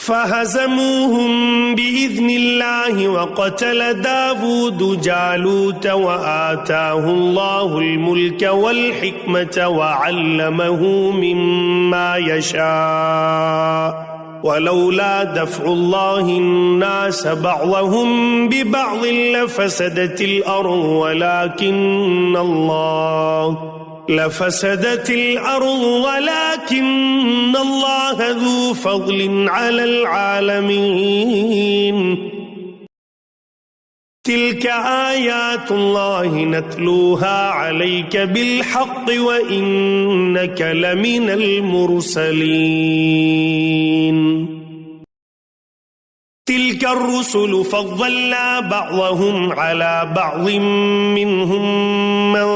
فهزموهم بإذن الله وقتل داود جالوت وآتاه الله الملك والحكمة وعلمه مما يشاء ولولا دفع الله الناس بعضهم ببعض لفسدت الأرض ولكن الله ذو فضل على العالمين. تلك آيات الله نتلوها عليك بالحق وإنك لمن المرسلين. تلك الرسل فضلنا بعضهم على بعض منهم من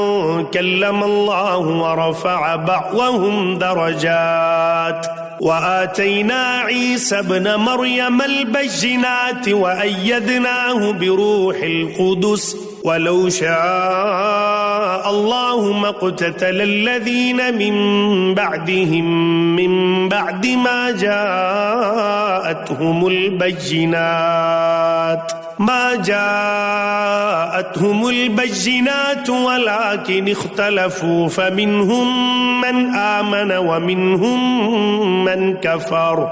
كلم الله ورفع بعضهم درجات وآتينا عيسى ابن مريم البينات وأيدناه بروح القدس ولو شاء الله ما اقتتل الذين من بعدهم من بعد ما جاءتهم البينات ولكن اختلفوا فمنهم من آمن ومنهم من كفر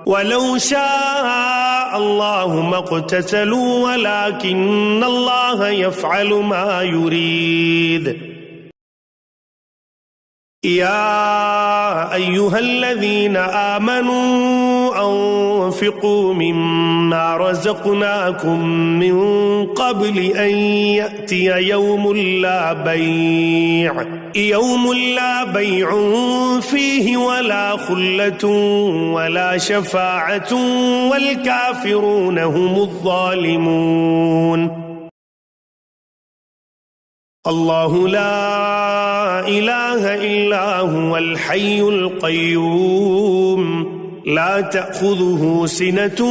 ولو شاء الله ما اقتتلوا ولكن الله يفعل ما يريد. يا أيها الذين آمنوا أنفقوا مما رزقناكم من قبل أن يأتي يوم لا بيع فيه ولا خلة ولا شفاعة والكافرون هم الظالمون. الله لا إله إلا هو الحي القيوم لا تأخذه سنة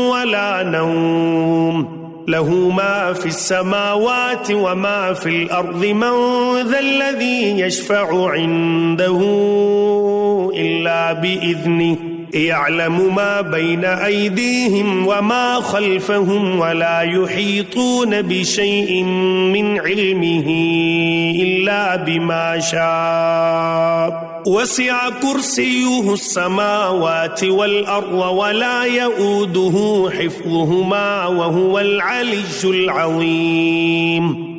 ولا نوم له ما في السماوات وما في الأرض من ذا الذي يشفع عنده إلا بإذنه يعلم ما بين أيديهم وما خلفهم ولا يحيطون بشيء من علمه إلا بما شاء وسع كرسيه السماوات والأرض ولا يؤوده حفظهما وهو العلي العظيم.